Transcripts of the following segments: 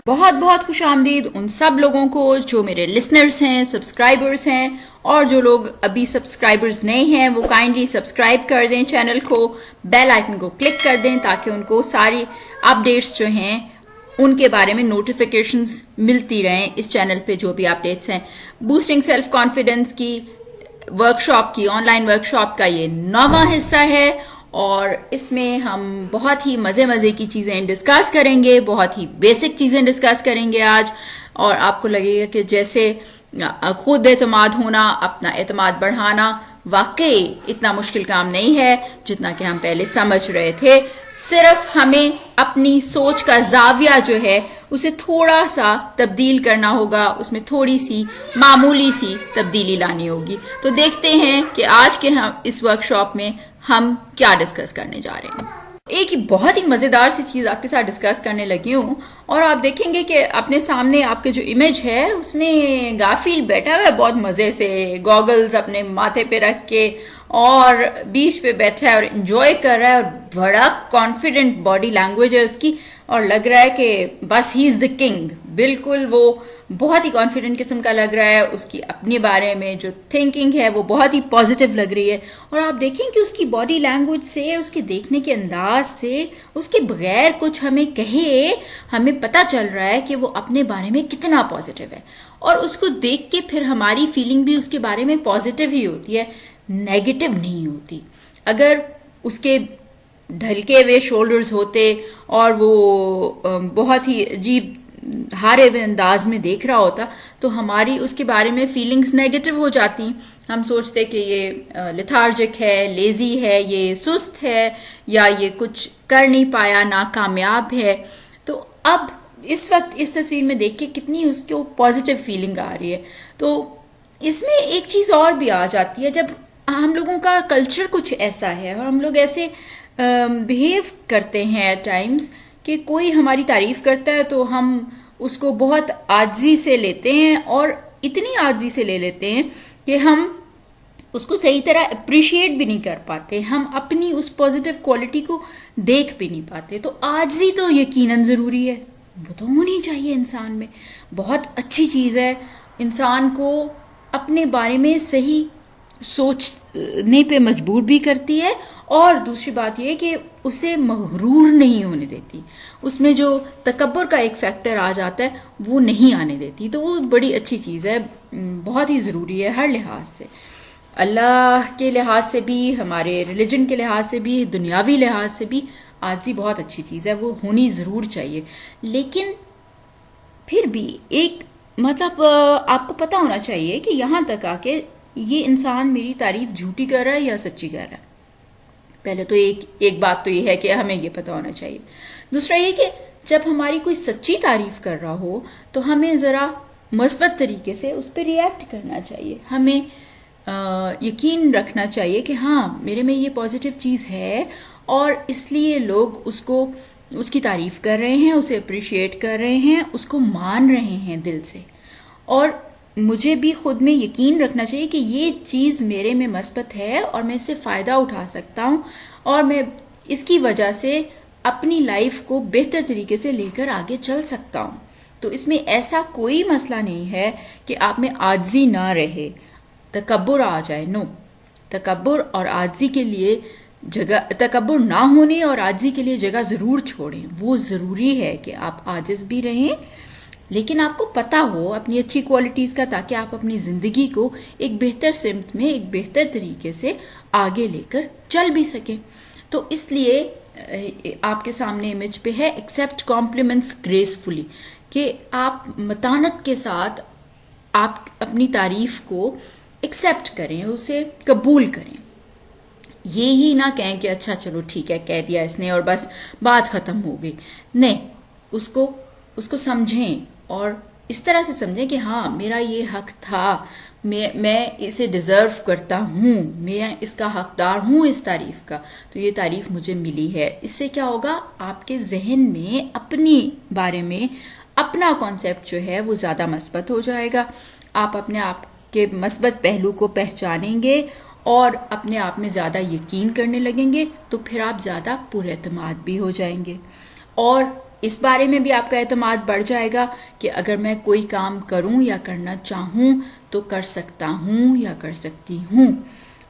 بہت بہت خوش آمدید ان سب لوگوں کو جو میرے لسنرز ہیں، سبسکرائبرز ہیں، اور جو لوگ ابھی سبسکرائبرز نہیں ہیں وہ کائنڈلی سبسکرائب کر دیں چینل کو، بیل آئکن کو کلک کر دیں تاکہ ان کو ساری اپڈیٹس جو ہیں ان کے بارے میں نوٹیفیکیشنز ملتی رہیں. اس چینل پہ جو بھی اپڈیٹس ہیں، بوسٹنگ سیلف کانفیڈنس کی ورکشاپ کی آن لائن ورکشاپ کا یہ 9واں حصہ ہے، اور اس میں ہم بہت ہی مزے کی چیزیں ڈسکس کریں گے، بہت ہی بیسک چیزیں ڈسکس کریں گے آج. اور آپ کو لگے گا کہ جیسے خود اعتماد ہونا، اپنا اعتماد بڑھانا واقعی اتنا مشکل کام نہیں ہے جتنا کہ ہم پہلے سمجھ رہے تھے. صرف ہمیں اپنی سوچ کا زاویہ جو ہے اسے تھوڑا سا تبدیل کرنا ہوگا، اس میں تھوڑی سی معمولی سی تبدیلی لانی ہوگی. تو دیکھتے ہیں کہ آج کے ہم اس ورکشاپ میں ہم کیا ڈسکس کرنے جا رہے ہیں. ایک بہت ہی مزیدار سی چیز آپ کے ساتھ ڈسکس کرنے لگی ہوں، اور آپ دیکھیں گے کہ اپنے سامنے آپ کے جو امیج ہے اس میں غافل بیٹھا ہوا ہے بہت مزے سے، گوگلز اپنے ماتھے پہ رکھ کے اور بیچ پہ بیٹھا ہے اور انجوائے کر رہا ہے، اور بڑا کانفیڈنٹ باڈی لینگویج ہے اس کی، اور لگ رہا ہے کہ بس ہی از دا کنگ. بالکل وہ بہت ہی کانفیڈنٹ قسم کا لگ رہا ہے. اس کی اپنے بارے میں جو تھنکنگ ہے وہ بہت ہی پازیٹیو لگ رہی ہے، اور آپ دیکھیں کہ اس کی باڈی لینگویج سے، اس کے دیکھنے کے انداز سے، اس کے بغیر کچھ ہمیں کہے ہمیں پتہ چل رہا ہے کہ وہ اپنے بارے میں کتنا پازیٹیو ہے. اور اس کو دیکھ کے پھر ہماری فیلنگ بھی اس کے بارے میں پازیٹیو ہی ہوتی ہے، نیگیٹو نہیں ہوتی. اگر اس کے ڈھلکے ہوئے شولڈرز ہوتے اور وہ بہت ہی عجیب ہارے ہوئے انداز میں دیکھ رہا ہوتا تو ہماری اس کے بارے میں فیلنگز نیگیٹو ہو جاتی. ہم سوچتے کہ یہ لیتھارجک ہے، لیزی ہے، یہ سست ہے، یا یہ کچھ کر نہیں پایا، ناکامیاب ہے. تو اب اس وقت اس تصویر میں دیکھ کے کتنی اس کو پازیٹیو فیلنگ آ رہی ہے. تو اس میں ایک چیز اور بھی آ جاتی ہے، جب ہم لوگوں کا کلچر کچھ ایسا ہے اور ہم لوگ ایسے بیہیو کرتے ہیں ایٹ ٹائمز کہ کوئی ہماری تعریف کرتا ہے تو ہم اس کو بہت عاجزی سے لیتے ہیں، اور اتنی عاجزی سے لے لیتے ہیں کہ ہم اس کو صحیح طرح اپریشیٹ بھی نہیں کر پاتے، ہم اپنی اس پازیٹیو کوالٹی کو دیکھ بھی نہیں پاتے. تو عاجزی تو یقیناً ضروری ہے، وہ تو ہونی چاہیے انسان میں، بہت اچھی چیز ہے. انسان کو اپنے بارے میں صحیح سوچنے پہ مجبور بھی کرتی ہے، اور دوسری بات یہ کہ اسے مغرور نہیں ہونے دیتی. اس میں جو تکبر کا ایک فیکٹر آ جاتا ہے وہ نہیں آنے دیتی. تو وہ بڑی اچھی چیز ہے، بہت ہی ضروری ہے ہر لحاظ سے، اللہ کے لحاظ سے بھی، ہمارے ریلیجن کے لحاظ سے بھی، دنیاوی لحاظ سے بھی. عاجزی بہت اچھی چیز ہے، وہ ہونی ضرور چاہیے. لیکن پھر بھی ایک مطلب آپ کو پتہ ہونا چاہیے کہ یہاں تک آ کے یہ انسان میری تعریف جھوٹی کر رہا ہے یا سچی کر رہا ہے. پہلے تو ایک بات تو یہ ہے کہ ہمیں یہ پتہ ہونا چاہیے. دوسرا یہ کہ جب ہماری کوئی سچی تعریف کر رہا ہو تو ہمیں ذرا مثبت طریقے سے اس پہ ریئیکٹ کرنا چاہیے. ہمیں یقین رکھنا چاہیے کہ ہاں میرے میں یہ پازیٹیو چیز ہے، اور اس لیے لوگ اس کی تعریف کر رہے ہیں، اسے اپریشیٹ کر رہے ہیں، اس کو مان رہے ہیں دل سے. اور مجھے بھی خود میں یقین رکھنا چاہیے کہ یہ چیز میرے میں مثبت ہے اور میں اس سے فائدہ اٹھا سکتا ہوں، اور میں اس کی وجہ سے اپنی لائف کو بہتر طریقے سے لے کر آگے چل سکتا ہوں. تو اس میں ایسا کوئی مسئلہ نہیں ہے کہ آپ میں عاجزی نہ رہے، تکبر آ جائے. نو، تکبر اور عاجزی کے لیے جگہ، تکبر نہ ہونے اور عاجزی کے لیے جگہ ضرور چھوڑیں. وہ ضروری ہے کہ آپ عاجز بھی رہیں، لیکن آپ کو پتہ ہو اپنی اچھی کوالٹیز کا، تاکہ آپ اپنی زندگی کو ایک بہتر سمت میں، ایک بہتر طریقے سے آگے لے کر چل بھی سکیں. تو اس لیے آپ کے سامنے امیج پہ ہے ایکسیپٹ کمپلیمنٹس گریسفلی، کہ آپ متانت کے ساتھ آپ اپنی تعریف کو ایکسیپٹ کریں، اسے قبول کریں. یہی نہ کہیں کہ اچھا چلو ٹھیک ہے کہہ دیا اس نے اور بس بات ختم ہو گئی. نہیں، اس کو سمجھیں، اور اس طرح سے سمجھیں کہ ہاں میرا یہ حق تھا، میں اسے ڈیزرو کرتا ہوں، میں اس کا حقدار ہوں اس تعریف کا، تو یہ تعریف مجھے ملی ہے. اس سے کیا ہوگا، آپ کے ذہن میں اپنی بارے میں اپنا کانسیپٹ جو ہے وہ زیادہ مثبت ہو جائے گا. آپ اپنے آپ کے مثبت پہلو کو پہچانیں گے اور اپنے آپ میں زیادہ یقین کرنے لگیں گے، تو پھر آپ زیادہ پر اعتماد بھی ہو جائیں گے. اور اس بارے میں بھی آپ کا اعتماد بڑھ جائے گا کہ اگر میں کوئی کام کروں یا کرنا چاہوں تو کر سکتا ہوں یا کر سکتی ہوں،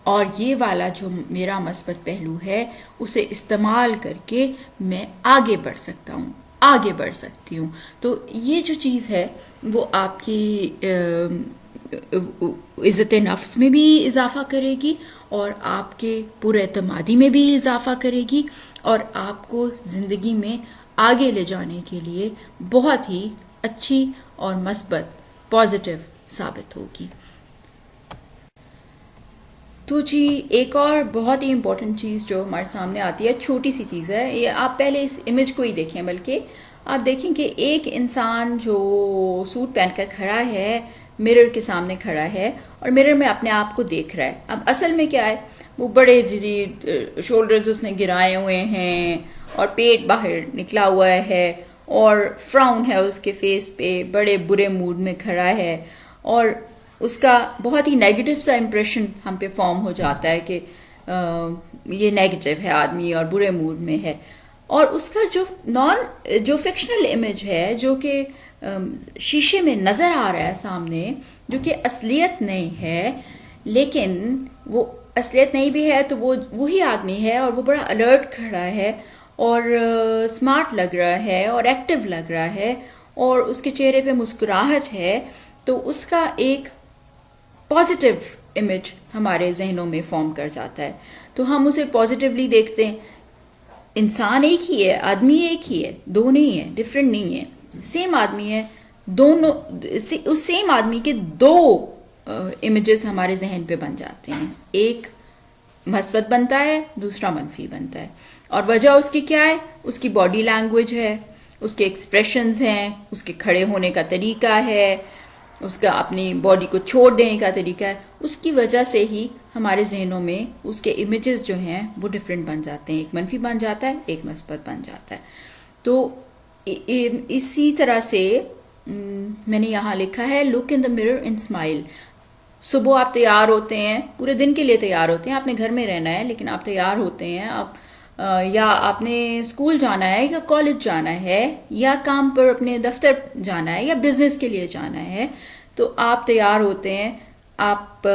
اور یہ والا جو میرا مثبت پہلو ہے اسے استعمال کر کے میں آگے بڑھ سکتا ہوں، آگے بڑھ سکتی ہوں. تو یہ جو چیز ہے وہ آپ کی عزت نفس میں بھی اضافہ کرے گی، اور آپ کے پر اعتمادی میں بھی اضافہ کرے گی، اور آپ کو زندگی میں آگے لے جانے کے لیے بہت ہی اچھی اور مثبت پازیٹیو ثابت ہوگی. تو جی ایک اور بہت ہی امپورٹنٹ چیز جو ہمارے سامنے آتی ہے، چھوٹی سی چیز ہے، یہ آپ پہلے اس امیج کو ہی دیکھیں، بلکہ آپ دیکھیں کہ ایک انسان جو سوٹ پہن کر کھڑا ہے مرر کے سامنے کھڑا ہے اور مرر میں اپنے آپ کو دیکھ رہا ہے. اب اصل میں کیا ہے، وہ بڑے جدید شولڈرز اس نے گرائے ہوئے ہیں اور پیٹ باہر نکلا ہوا ہے اور فراؤن ہے اس کے فیس پہ، بڑے برے موڈ میں کھڑا ہے، اور اس کا بہت ہی نیگیٹو سا امپریشن ہم پہ فارم ہو جاتا ہے کہ یہ نیگیٹو ہے آدمی اور برے موڈ میں ہے. اور اس کا جو فکشنل امیج ہے، جو کہ شیشے میں نظر آ رہا ہے سامنے، جو کہ اصلیت نہیں ہے، لیکن وہ اصلیت نہیں بھی ہے تو وہ وہی آدمی ہے اور وہ بڑا الرٹ کھڑا ہے اور اسمارٹ لگ رہا ہے اور ایکٹیو لگ رہا ہے اور اس کے چہرے پہ مسکراہٹ ہے، تو اس کا ایک پازیٹیو امیج ہمارے ذہنوں میں فارم کر جاتا ہے. تو ہم اسے پازیٹیولی دیکھتے ہیں. انسان ایک ہی ہے، آدمی ایک ہی ہے، دو نہیں ہے، ڈفرینٹ نہیں ہے، سیم آدمی ہے. دونوں اس سیم آدمی کے دو امیجز ہمارے ذہن پہ بن جاتے ہیں، ایک مثبت بنتا ہے، دوسرا منفی بنتا ہے. اور وجہ اس کی کیا ہے؟ اس کی باڈی لینگویج ہے، اس کے ایکسپریشنز ہیں، اس کے کھڑے ہونے کا طریقہ ہے، اس کا اپنی باڈی کو چھوڑ دینے کا طریقہ ہے. اس کی وجہ سے ہی ہمارے ذہنوں میں اس کے امیجز جو ہیں وہ ڈفرینٹ بن جاتے ہیں، ایک منفی بن جاتا ہے، ایک مثبت بن جاتا ہے. تو اسی طرح سے میں نے یہاں لکھا ہے لک ان دا مرر اینڈ اسمائل. صبح آپ تیار ہوتے ہیں، پورے دن کے لیے تیار ہوتے ہیں، آپ نے گھر میں رہنا ہے لیکن آپ تیار ہوتے ہیں، آپ یا آپ نے اسکول جانا ہے یا کالج جانا ہے یا کام پر اپنے دفتر جانا ہے یا بزنس کے لیے جانا ہے، تو آپ تیار ہوتے ہیں، آپ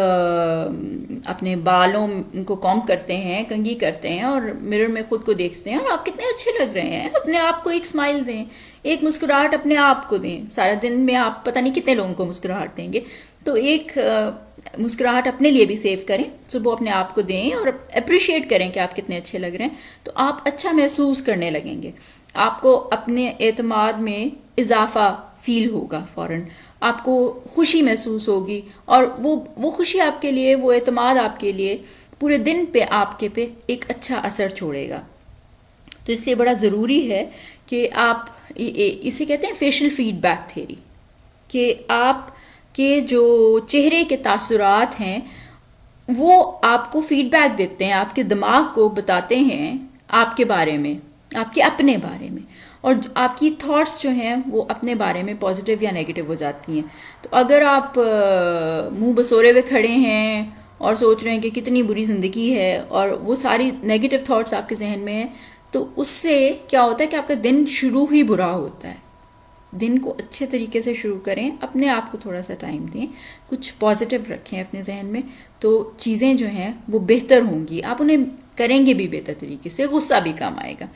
اپنے بالوں کو کوم کرتے ہیں، کنگھی کرتے ہیں اور مرر میں خود کو دیکھتے ہیں اور آپ کتنے اچھے لگ رہے ہیں. اپنے آپ کو ایک اسمائل دیں، ایک مسکراہٹ اپنے آپ کو دیں. سارا دن میں آپ پتہ نہیں کتنے لوگوں کو مسکراہٹ دیں گے، تو ایک مسکراہٹ اپنے لیے بھی سیو کریں، صبح اپنے آپ کو دیں اور اپریشیٹ کریں کہ آپ کتنے اچھے لگ رہے ہیں. تو آپ اچھا محسوس کرنے لگیں گے، آپ کو اپنے اعتماد میں اضافہ فیل ہوگا، فوراً آپ کو خوشی محسوس ہوگی، اور وہ خوشی آپ کے لیے، وہ اعتماد آپ کے لیے پورے دن پہ آپ کے پہ ایک اچھا اثر چھوڑے گا. تو اس لیے بڑا ضروری ہے کہ آپ اسے کہتے ہیں فیشل فیڈ بیک تھیوری، کہ آپ کے جو چہرے کے تاثرات ہیں وہ آپ کو فیڈ بیک دیتے ہیں، آپ کے دماغ کو بتاتے ہیں آپ کے بارے میں، آپ کے اپنے بارے میں، اور آپ کی تھاٹس جو ہیں وہ اپنے بارے میں پازیٹیو یا نیگیٹو ہو جاتی ہیں. تو اگر آپ منہ بسورے ہوئے کھڑے ہیں اور سوچ رہے ہیں کہ کتنی بری زندگی ہے اور وہ ساری نیگیٹو تھاٹس آپ کے ذہن میں ہیں، تو اس سے کیا ہوتا ہے کہ آپ کا دن شروع ہی برا ہوتا ہے. دن کو اچھے طریقے سے شروع کریں، اپنے آپ کو تھوڑا سا ٹائم دیں، کچھ پازیٹیو رکھیں اپنے ذہن میں، تو چیزیں جو ہیں وہ بہتر ہوں گی. آپ انہیں کریں گے بھی بہتر طریقے سے، غصہ بھی کم آئے گا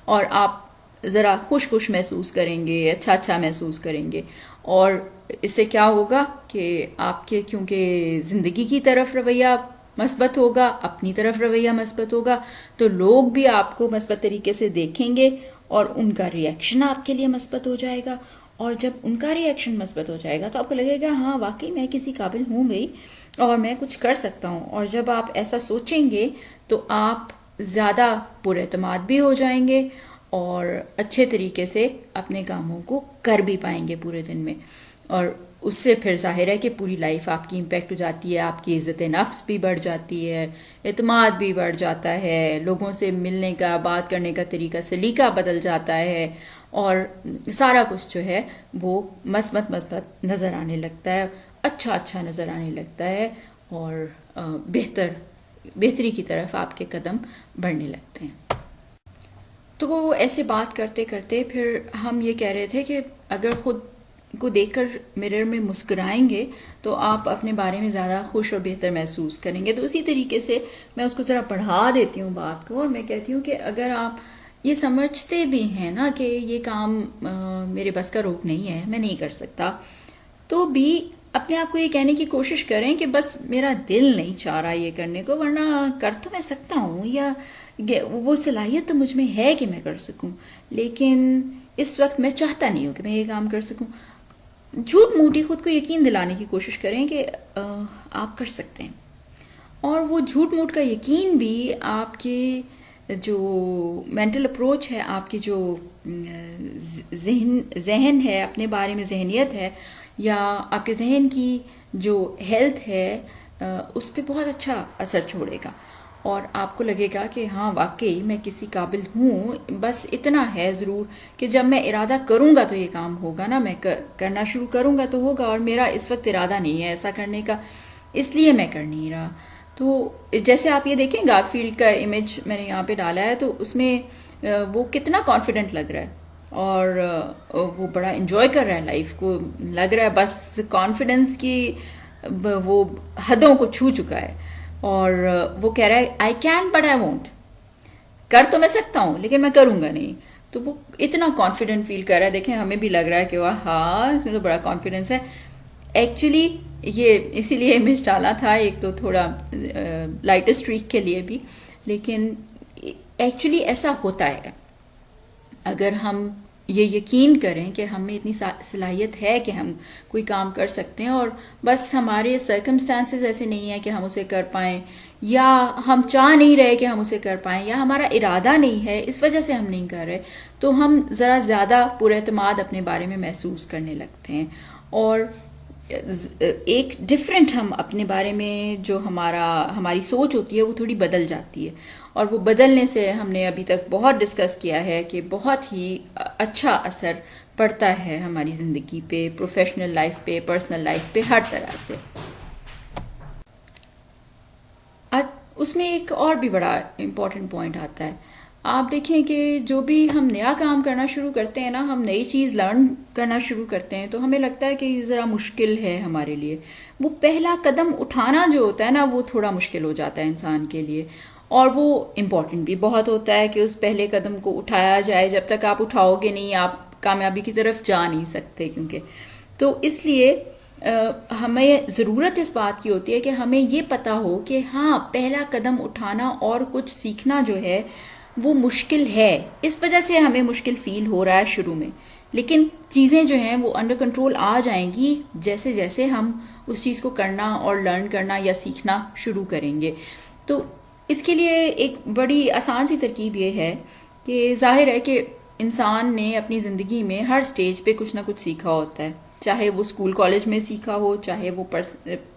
اور آپ ذرا خوش محسوس کریں گے، اچھا محسوس کریں گے. اور اس سے کیا ہوگا کہ آپ کے کیونکہ زندگی کی طرف رویہ مثبت ہوگا، اپنی طرف رویہ مثبت ہوگا، تو لوگ بھی آپ کو مثبت طریقے سے دیکھیں گے اور ان کا ری ایکشن آپ کے لیے مثبت ہو جائے گا. اور جب ان کا ری ایکشن مثبت ہو جائے گا تو آپ کو لگے گا ہاں واقعی میں کسی قابل ہوں بھئی اور میں کچھ کر سکتا ہوں. اور جب آپ ایسا سوچیں گے تو آپ زیادہ پر اعتماد بھی ہو جائیں گے اور اچھے طریقے سے اپنے کاموں کو کر بھی پائیں گے پورے دن میں. اور اس سے پھر ظاہر ہے کہ پوری لائف آپ کی امپیکٹ ہو جاتی ہے، آپ کی عزت نفس بھی بڑھ جاتی ہے، اعتماد بھی بڑھ جاتا ہے، لوگوں سے ملنے کا، بات کرنے کا طریقہ سلیقہ بدل جاتا ہے، اور سارا کچھ جو ہے وہ مثبت نظر آنے لگتا ہے، اچھا نظر آنے لگتا ہے، اور بہتری کی طرف آپ کے قدم بڑھنے لگتے ہیں. تو ایسے بات کرتے کرتے پھر ہم یہ کہہ رہے تھے کہ اگر خود کو دیکھ کر مرر میں مسکرائیں گے تو آپ اپنے بارے میں زیادہ خوش اور بہتر محسوس کریں گے. تو اسی طریقے سے میں اس کو ذرا بڑھا دیتی ہوں بات کو، اور میں کہتی ہوں کہ اگر آپ یہ سمجھتے بھی ہیں نا کہ یہ کام میرے بس کا روک نہیں ہے، میں نہیں کر سکتا، تو بھی اپنے آپ کو یہ کہنے کی کوشش کریں کہ بس میرا دل نہیں چاہ رہا یہ کرنے کو، ورنہ کر تو میں سکتا ہوں، یا وہ صلاحیت تو مجھ میں ہے کہ میں کر سکوں، لیکن اس وقت میں چاہتا نہیں ہوں کہ میں یہ کام کر سکوں. جھوٹ موٹی خود کو یقین دلانے کی کوشش کریں کہ آپ کر سکتے ہیں. اور وہ جھوٹ موٹ کا یقین بھی آپ کے جو مینٹل اپروچ ہے، آپ کی جو ذہن ہے، اپنے بارے میں ذہنیت ہے، یا آپ کے ذہن کی جو ہیلتھ ہے، اس پہ بہت اچھا اثر چھوڑے گا، اور آپ کو لگے گا کہ ہاں واقعی میں کسی قابل ہوں. بس اتنا ہے ضرور کہ جب میں ارادہ کروں گا تو یہ کام ہوگا نا، میں کرنا شروع کروں گا تو ہوگا، اور میرا اس وقت ارادہ نہیں ہے ایسا کرنے کا، اس لیے میں کر نہیں رہا. تو جیسے آپ یہ دیکھیں گارفیلڈ کا امیج میں نے یہاں پہ ڈالا ہے، تو اس میں وہ کتنا کانفیڈنٹ لگ رہا ہے، اور وہ بڑا انجوائے کر رہا ہے لائف کو، لگ رہا ہے بس کانفیڈنس کی وہ حدوں کو چھو چکا ہے، اور وہ کہہ رہا ہے I can but I won't, کر تو میں سکتا ہوں لیکن میں کروں گا نہیں. تو وہ اتنا کانفیڈنٹ فیل کر رہا ہے. دیکھیں ہمیں بھی لگ رہا ہے کہ واہ ہاں اس میں تو بڑا کانفیڈنس ہے. ایکچولی یہ اسی لیے امیج ڈالا تھا، ایک تو تھوڑا لائٹ اسٹریک کے لیے بھی، لیکن ایکچولی ایسا ہوتا ہے. اگر ہم یہ یقین کریں کہ ہمیں اتنی صلاحیت ہے کہ ہم کوئی کام کر سکتے ہیں، اور بس ہمارے سرکمسٹانسز ایسے نہیں ہیں کہ ہم اسے کر پائیں، یا ہم چاہ نہیں رہے کہ ہم اسے کر پائیں، یا ہمارا ارادہ نہیں ہے اس وجہ سے ہم نہیں کر رہے، تو ہم ذرا زیادہ پر اعتماد اپنے بارے میں محسوس کرنے لگتے ہیں، اور ایک ڈفرینٹ ہم اپنے بارے میں جو ہماری سوچ ہوتی ہے وہ تھوڑی بدل جاتی ہے. اور وہ بدلنے سے ہم نے ابھی تک بہت ڈسکس کیا ہے کہ بہت ہی اچھا اثر پڑتا ہے ہماری زندگی پہ، پروفیشنل لائف پہ، پرسنل لائف پہ، ہر طرح سے. اس میں ایک اور بھی بڑا امپورٹنٹ پوائنٹ آتا ہے. آپ دیکھیں کہ جو بھی ہم نیا کام کرنا شروع کرتے ہیں نا، ہم نئی چیز لرن کرنا شروع کرتے ہیں، تو ہمیں لگتا ہے کہ یہ ذرا مشکل ہے ہمارے لیے. وہ پہلا قدم اٹھانا جو ہوتا ہے نا، وہ تھوڑا مشکل ہو جاتا ہے انسان کے لیے، اور وہ امپورٹنٹ بھی بہت ہوتا ہے کہ اس پہلے قدم کو اٹھایا جائے. جب تک آپ اٹھاؤ گے نہیں، آپ کامیابی کی طرف جا نہیں سکتے. کیونکہ تو اس لیے ہمیں ضرورت اس بات کی ہوتی ہے کہ ہمیں یہ پتہ ہو کہ ہاں پہلا قدم اٹھانا اور کچھ سیکھنا جو ہے وہ مشکل ہے. اس وجہ سے ہمیں مشکل فیل ہو رہا ہے شروع میں، لیکن چیزیں جو ہیں وہ انڈر کنٹرول آ جائیں گی جیسے جیسے ہم اس چیز کو کرنا اور لرن کرنا یا سیکھنا شروع کریں گے. تو اس کے لیے ایک بڑی آسان سی ترکیب یہ ہے کہ ظاہر ہے کہ انسان نے اپنی زندگی میں ہر سٹیج پہ کچھ نہ کچھ سیکھا ہوتا ہے، چاہے وہ اسکول کالج میں سیکھا ہو، چاہے وہ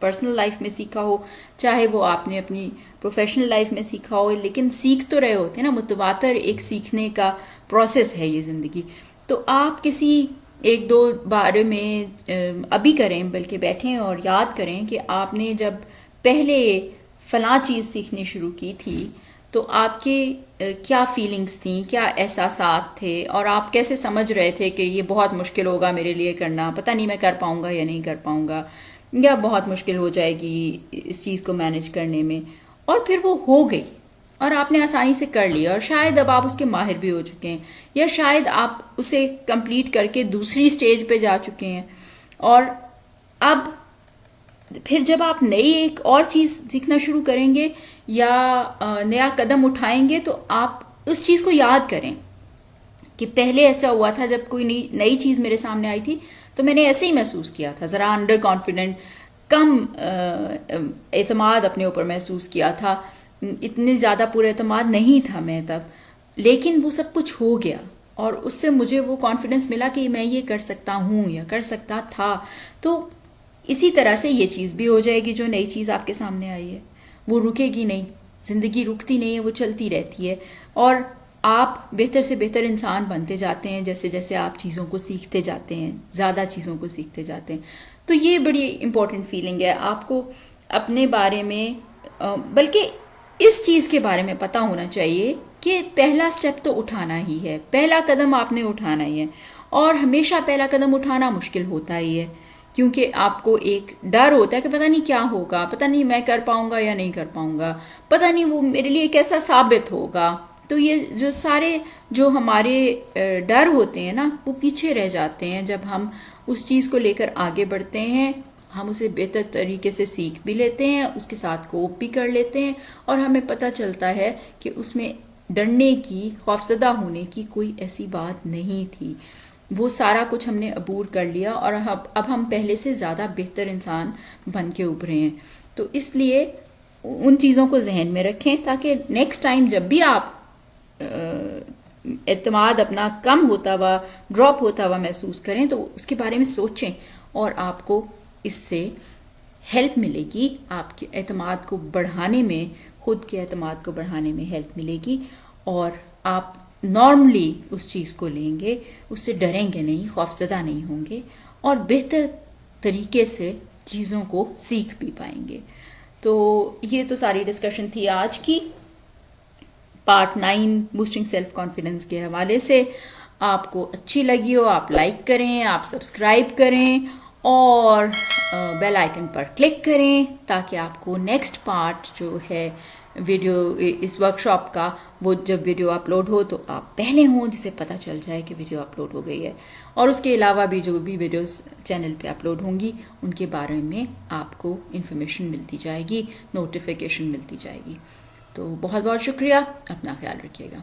پرسنل لائف میں سیکھا ہو، چاہے وہ آپ نے اپنی پروفیشنل لائف میں سیکھا ہو، لیکن سیکھ تو رہے ہوتے ہیں نا. متواتر ایک سیکھنے کا پروسیس ہے یہ زندگی. تو آپ کسی ایک دو بارے میں ابھی کریں، بلکہ بیٹھیں اور یاد کریں کہ آپ نے جب پہلے فلاں چیز سیکھنی شروع کی تھی تو آپ کے کیا فیلنگز تھیں، کیا احساسات تھے، اور آپ کیسے سمجھ رہے تھے کہ یہ بہت مشکل ہوگا میرے لیے کرنا، پتہ نہیں میں کر پاؤں گا یا نہیں کر پاؤں گا، یا بہت مشکل ہو جائے گی اس چیز کو مینیج کرنے میں. اور پھر وہ ہو گئی اور آپ نے آسانی سے کر لیا، اور شاید اب آپ اس کے ماہر بھی ہو چکے ہیں، یا شاید آپ اسے کمپلیٹ کر کے دوسری سٹیج پہ جا چکے ہیں. اور اب پھر جب آپ نئی ایک اور چیز سیکھنا شروع کریں گے یا نیا قدم اٹھائیں گے، تو آپ اس چیز کو یاد کریں کہ پہلے ایسا ہوا تھا جب کوئی نئی چیز میرے سامنے آئی تھی تو میں نے ایسے ہی محسوس کیا تھا، ذرا انڈر کانفیڈنٹ، کم اعتماد اپنے اوپر محسوس کیا تھا، اتنی زیادہ پر اعتماد نہیں تھا میں تب، لیکن وہ سب کچھ ہو گیا اور اس سے مجھے وہ کانفیڈنس ملا کہ میں یہ کر سکتا ہوں یا کر سکتا تھا. تو اسی طرح سے یہ چیز بھی ہو جائے گی. جو نئی چیز آپ کے سامنے آئی ہے وہ رکے گی نہیں، زندگی رکتی نہیں ہے، وہ چلتی رہتی ہے، اور آپ بہتر سے بہتر انسان بنتے جاتے ہیں جیسے جیسے آپ چیزوں کو سیکھتے جاتے ہیں، زیادہ چیزوں کو سیکھتے جاتے ہیں. تو یہ بڑی امپورٹنٹ فیلنگ ہے آپ کو اپنے بارے میں، بلکہ اس چیز کے بارے میں پتہ ہونا چاہیے کہ پہلا سٹیپ تو اٹھانا ہی ہے، پہلا قدم آپ نے اٹھانا ہی ہے. اور ہمیشہ پہلا قدم اٹھانا مشکل ہوتا ہی ہے، کیونکہ آپ کو ایک ڈر ہوتا ہے کہ پتہ نہیں کیا ہوگا، پتہ نہیں میں کر پاؤں گا یا نہیں کر پاؤں گا، پتہ نہیں وہ میرے لیے کیسا ثابت ہوگا. تو یہ جو سارے جو ہمارے ڈر ہوتے ہیں نا، وہ پیچھے رہ جاتے ہیں جب ہم اس چیز کو لے کر آگے بڑھتے ہیں. ہم اسے بہتر طریقے سے سیکھ بھی لیتے ہیں، اس کے ساتھ کوپ بھی کر لیتے ہیں، اور ہمیں پتہ چلتا ہے کہ اس میں ڈرنے کی، خوفزدہ ہونے کی کوئی ایسی بات نہیں تھی. وہ سارا کچھ ہم نے عبور کر لیا، اور اب ہم پہلے سے زیادہ بہتر انسان بن کے ابھرے ہیں. تو اس لیے ان چیزوں کو ذہن میں رکھیں تاکہ نیکسٹ ٹائم جب بھی آپ اعتماد اپنا کم ہوتا ہوا، ڈراپ ہوتا ہوا محسوس کریں تو اس کے بارے میں سوچیں، اور آپ کو اس سے ہیلپ ملے گی، آپ کے اعتماد کو بڑھانے میں، خود کے اعتماد کو بڑھانے میں ہیلپ ملے گی، اور آپ نارملی اس چیز کو لیں گے، اس سے ڈریں گے نہیں، خوفزدہ نہیں ہوں گے، اور بہتر طریقے سے چیزوں کو سیکھ بھی پائیں گے. تو یہ تو ساری ڈسکشن تھی آج کی پارٹ 9 بوسٹنگ سیلف کانفیڈنس کے حوالے سے. آپ کو اچھی لگی ہو آپ لائک کریں، آپ سبسکرائب کریں، اور بیل آئیکن پر کلک کریں تاکہ آپ کو نیکسٹ پارٹ جو ہے ویڈیو اس ورکشاپ کا، وہ جب ویڈیو اپلوڈ ہو تو آپ پہلے ہوں، جسے پتہ چل جائے کہ ویڈیو اپلوڈ ہو گئی ہے. اور اس کے علاوہ بھی جو بھی ویڈیوز چینل پہ اپلوڈ ہوں گی ان کے بارے میں آپ کو انفارمیشن ملتی جائے گی، نوٹیفیکیشن ملتی جائے گی. تو بہت بہت شکریہ، اپنا خیال رکھیے گا.